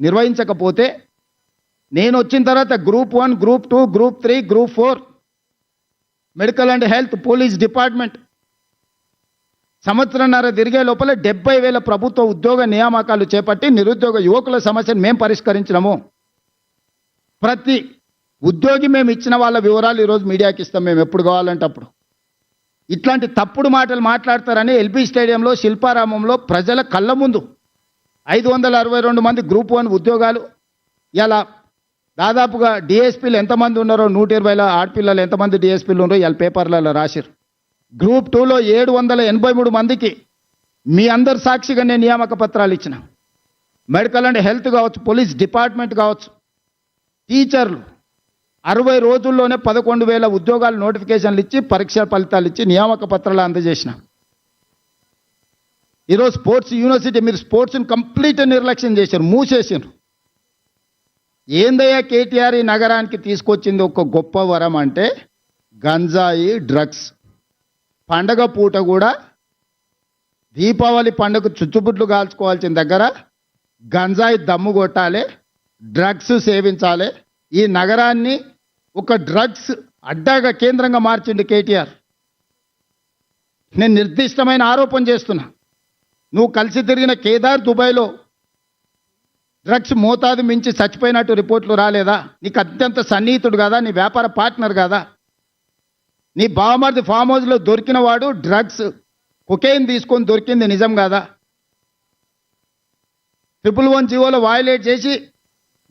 నిర్వహించకపోతే నేను వచ్చిన తర్వాత group 1, group 2, group 3, group 4 medical and health, police department సంవత్సరంన్నర తిరిగే లోపల 70,000 ప్రభుత్వ ఉద్యోగ నియామకాలు చేపట్టి నిరుద్యోగ యువకుల సమస్యను మేము పరిష్కరించినాము. ప్రతి ఉద్యోగి మేము ఇచ్చిన వాళ్ళ వివరాలు ఈరోజు మీడియాకి ఇస్తాం, మేము ఎప్పుడు కావాలంటే అప్పుడు. ఇట్లాంటి తప్పుడు మాటలు మాట్లాడతారని ఎల్బీ స్టేడియంలో శిల్పారామంలో ప్రజల కళ్ళ ముందు 562 మంది గ్రూప్ 1 ఉద్యోగాలు, ఇలా దాదాపుగా డిఎస్పీలు ఎంతమంది ఉన్నారో 120 ఆడపిల్లలు ఎంతమంది డిఎస్పీలు ఉన్నారో ఇలా పేపర్లలో రాశారు. గ్రూప్ 2లో 783 మందికి మీ అందరు సాక్షిగా నేను నియామక పత్రాలు ఇచ్చిన. మెడికల్ అండ్ హెల్త్ కావచ్చు, పోలీస్ డిపార్ట్మెంట్ కావచ్చు, టీచర్లు 60 రోజుల్లోనే 11,000 ఉద్యోగాలు నోటిఫికేషన్లు ఇచ్చి పరీక్ష ఫలితాలు ఇచ్చి నియామక పత్రాలు అందజేసిన. ఈరోజు స్పోర్ట్స్ యూనివర్సిటీ మీరు స్పోర్ట్స్ని కంప్లీట్ నిర్లక్ష్యం చేశారు, మూసేసారు. ఏందయ్యా కేటీఆర్ ఈ నగరానికి తీసుకొచ్చింది ఒక గొప్ప వరం అంటే గంజాయి, డ్రగ్స్. పండగ పూట కూడా దీపావళి పండుగ చుచ్చుబుట్లు కాల్చుకోవాల్సిన దగ్గర గంజాయి దమ్ము కొట్టాలి, డ్రగ్స్ సేవించాలి. ఈ నగరాన్ని ఒక డ్రగ్స్ అడ్డాగా కేంద్రంగా మార్చింది కేటీఆర్. నేను నిర్దిష్టమైన ఆరోపణ చేస్తున్నా. నువ్వు కలిసి తిరిగిన కేదార్ దుబాయ్లో డ్రగ్స్ మోతాదు మించి చచ్చిపోయినట్టు రిపోర్ట్లు రాలేదా? నీకు అత్యంత సన్నిహితుడు కదా, నీ వ్యాపార పార్ట్నర్ కదా. నీ బావమరిది ఫామ్ హౌస్లో దొరికిన వాడు డ్రగ్స్ కొకైన్ తీసుకొని దొరికింది నిజం కాదా? 111 జీవోలో వయలేట్ చేసి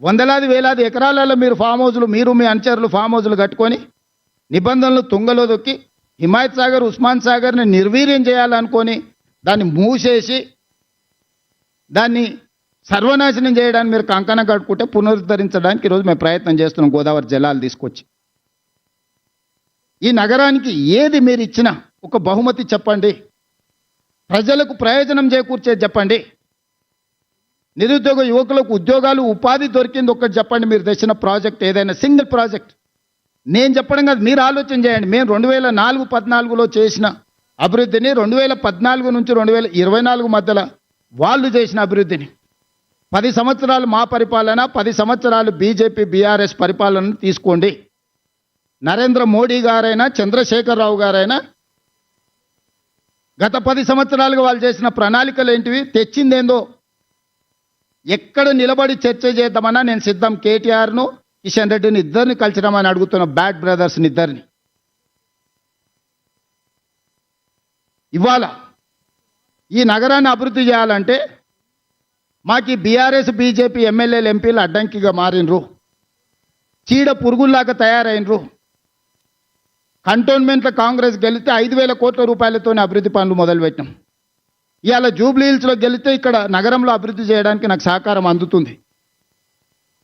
వందలాది వేలాది ఎకరాలలో మీరు ఫామ్ హౌస్లు, మీరు మీ అనుచరులు ఫామ్ హౌస్లు కట్టుకొని నిబంధనలు తుంగలో దొక్కి హిమాయత్ సాగర్, ఉస్మాన్ సాగర్ని నిర్వీర్యం చేయాలనుకొని దాన్ని మూసేసి దాన్ని సర్వనాశనం చేయడానికి మీరు కంకణం కట్టుకుంటే పునరుద్ధరించడానికి ఈరోజు మేము ప్రయత్నం చేస్తున్నాం గోదావరి జలాలు తీసుకొచ్చి. ఈ నగరానికి ఏది మీరు ఇచ్చినా ఒక బహుమతి చెప్పండి, ప్రజలకు ప్రయోజనం చేకూర్చేది చెప్పండి. నిరుద్యోగ యువకులకు ఉద్యోగాలు, ఉపాధి దొరికింది ఒక్కటి చెప్పండి. మీరు తెచ్చిన ప్రాజెక్ట్ ఏదైనా సింగిల్ ప్రాజెక్ట్ నేను చెప్పడం కాదు, మీరు ఆలోచన చేయండి. మేము 2004-14లో చేసిన అభివృద్ధిని 2014 నుంచి 2024 మధ్యలో వాళ్ళు చేసిన అభివృద్ధిని 10 సంవత్సరాలు మా పరిపాలన, 10 సంవత్సరాలు బీజేపీ బీఆర్ఎస్ పరిపాలన తీసుకోండి. నరేంద్ర మోడీ గారైనా చంద్రశేఖరరావు గారైనా గత 10 సంవత్సరాలుగా వాళ్ళు చేసిన ప్రణాళికలు ఏంటివి, తెచ్చిందేందో ఎక్కడ నిలబడి చర్చ చేద్దామన్నా నేను సిద్ధం. కేటీఆర్ను, కిషన్ రెడ్డిని ఇద్దరిని కలిసినామని అడుగుతున్న బ్యాడ్ బ్రదర్స్ని ఇద్దరిని. ఇవాళ ఈ నగరాన్ని అభివృద్ధి చేయాలంటే మాకు ఈ బీఆర్ఎస్ బీజేపీ ఎమ్మెల్యేలు ఎంపీలు అడ్డంకిగా మారినరు, చీడ పురుగుల్లాగా తయారైనరు. కంటోన్మెంట్లో కాంగ్రెస్ గెలిస్తే 5,000 కోట్ల రూపాయలతోనే అభివృద్ధి పనులు మొదలుపెట్టాం. ఇవాళ జూబ్లీ హిల్స్లో గెలిస్తే ఇక్కడ నగరంలో అభివృద్ధి చేయడానికి నాకు సహకారం అందుతుంది.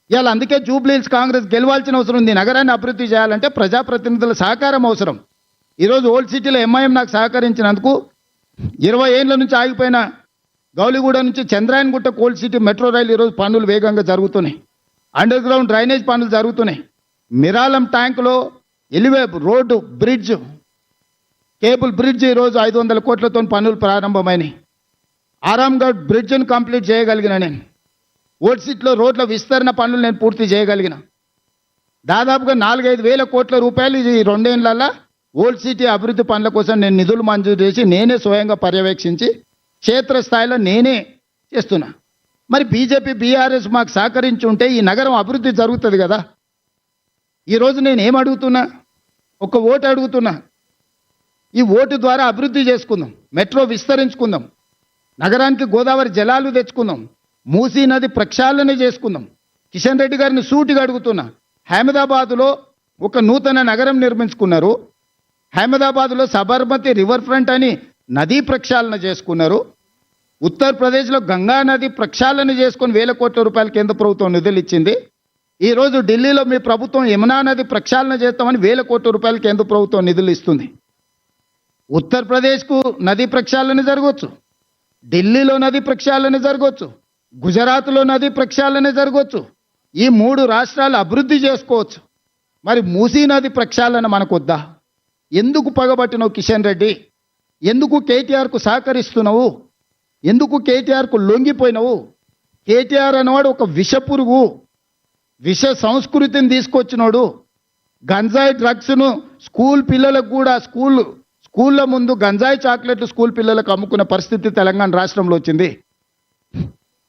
ఇవాళ అందుకే జూబ్లీ హిల్స్ కాంగ్రెస్ గెలవాల్సిన అవసరం ఉంది. నగరాన్ని అభివృద్ధి చేయాలంటే ప్రజాప్రతినిధుల సహకారం అవసరం. ఈరోజు ఓల్డ్ సిటీలో ఎంఐఎం నాకు సహకరించినందుకు 20 ఏళ్ళ నుంచి ఆగిపోయిన గౌలిగూడ నుంచి Chandrayangutta old city metro rail ఈరోజు పనులు వేగంగా జరుగుతున్నాయి. అండర్ గ్రౌండ్ డ్రైనేజ్ పనులు జరుగుతున్నాయి. మిరాలం ట్యాంకులో elevated road, bridge, cable bridge ఈరోజు 500 కోట్లతో పనులు ప్రారంభమైనాయి. ఆరాంగఢ్ బ్రిడ్జ్ను కంప్లీట్ చేయగలిగిన నేను. ఓల్డ్ సిటీలో రోడ్ల విస్తరణ పనులు నేను పూర్తి చేయగలిగిన. దాదాపుగా 4-5 వేల కోట్ల రూపాయలు ఈ 2 ఏళ్లలో ఓల్డ్ సిటీ అభివృద్ధి పనుల కోసం నేను నిధులు మంజూరు చేసి నేనే స్వయంగా పర్యవేక్షించి క్షేత్రస్థాయిలో నేనే చేస్తున్నా. మరి బీజేపీ బీఆర్ఎస్ మాకు సహకరించి ఉంటే ఈ నగరం అభివృద్ధి జరుగుతుంది కదా. ఈరోజు నేను ఏం అడుగుతున్నా, ఒక ఓటు అడుగుతున్నా. ఈ ఓటు ద్వారా అభివృద్ధి చేసుకుందాం, మెట్రో విస్తరించుకుందాం, నగరానికి గోదావరి జలాలు తెచ్చుకుందాం, మూసీ నది ప్రక్షాళన చేసుకుందాం. కిషన్ రెడ్డి గారిని సూటిగా అడుగుతున్నా. అహ్మదాబాద్లో ఒక నూతన నగరం నిర్మించుకున్నారు. అహ్మదాబాద్లో సబర్మతి రివర్ ఫ్రంట్ అని నదీ ప్రక్షాళన చేసుకున్నారు. ఉత్తరప్రదేశ్లో గంగా నది ప్రక్షాళన చేసుకొని 1,000 కోట్ల రూపాయలు కేంద్ర ప్రభుత్వం నిధులు ఇచ్చింది. ఈరోజు ఢిల్లీలో మీ ప్రభుత్వం యమునా నది ప్రక్షాళన చేస్తామని 1,000 కోట్ల రూపాయలు కేంద్ర ప్రభుత్వం నిధులు ఇస్తుంది. ఉత్తరప్రదేశ్కు నదీ ప్రక్షాళన జరగవచ్చు, ఢిల్లీలో నదీ ప్రక్షాళన జరగవచ్చు, గుజరాత్లో నదీ ప్రక్షాళన జరగవచ్చు. ఈ 3 రాష్ట్రాలు అభివృద్ధి చేసుకోవచ్చు. మరి మూసీ నది ప్రక్షాళన మనకు వద్దా? ఎందుకు పగబట్టినవు కిషన్ రెడ్డి? ఎందుకు కేటీఆర్కు సహకరిస్తున్నావు? ఎందుకు కేటీఆర్కు లొంగిపోయినావు? కేటీఆర్ అనేవాడు ఒక విషపురుగు, విష సంస్కృతిని తీసుకొచ్చినోడు. గంజాయి డ్రగ్స్ను స్కూల్ పిల్లలకు కూడా స్కూళ్ళ ముందు గంజాయి చాక్లెట్లు స్కూల్ పిల్లలకు అమ్ముకునే పరిస్థితి తెలంగాణ రాష్ట్రంలో వచ్చింది.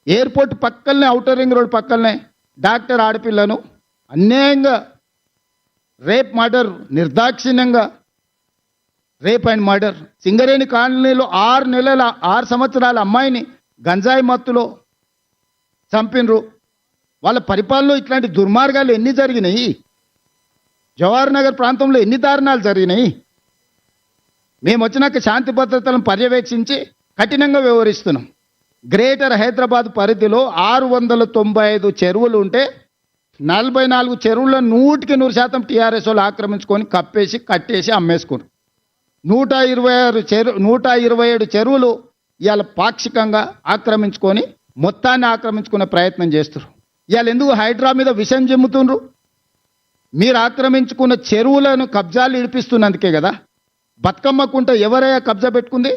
ఎయిర్పోర్ట్ పక్కనే, ఔటర్ రింగ్ రోడ్ పక్కనే డాక్టర్ ఆడపిల్లను అన్యాయంగా రేప్ మర్డర్, నిర్దాక్షిణ్యంగా రేప్ అండ్ మర్డర్. సింగరేణి కాలనీలో 6 సంవత్సరాల అమ్మాయిని గంజాయి మత్తులో చంపినరు. వాళ్ళ పరిపాలనలో ఇట్లాంటి దుర్మార్గాలు ఎన్ని జరిగినాయి? జవహర్ నగర్ ప్రాంతంలో ఎన్ని దారుణాలు జరిగినాయి? మేము వచ్చినాక శాంతి భద్రతలను పర్యవేక్షించి కఠినంగా వ్యవహరిస్తున్నాం. గ్రేటర్ హైదరాబాద్ పరిధిలో 695 చెరువులు ఉంటే 44 చెరువుల 100% టీఆర్ఎస్ వాళ్ళు ఆక్రమించుకొని కప్పేసి కట్టేసి అమ్మేసుకున్నారు. 127 చెరువులు ఇవాళ పాక్షికంగా ఆక్రమించుకొని మొత్తాన్ని ఆక్రమించుకునే ప్రయత్నం చేస్తారు. ఇవాళ ఎందుకు హైడ్రా మీద విషం చెమ్ముతుండ్రు? మీరు ఆక్రమించుకున్న చెరువులను కబ్జాలు ఇడిపిస్తున్నందుకే కదా. బతుకమ్మ కుంట ఎవరయ్యా కబ్జా పెట్టుకుంది?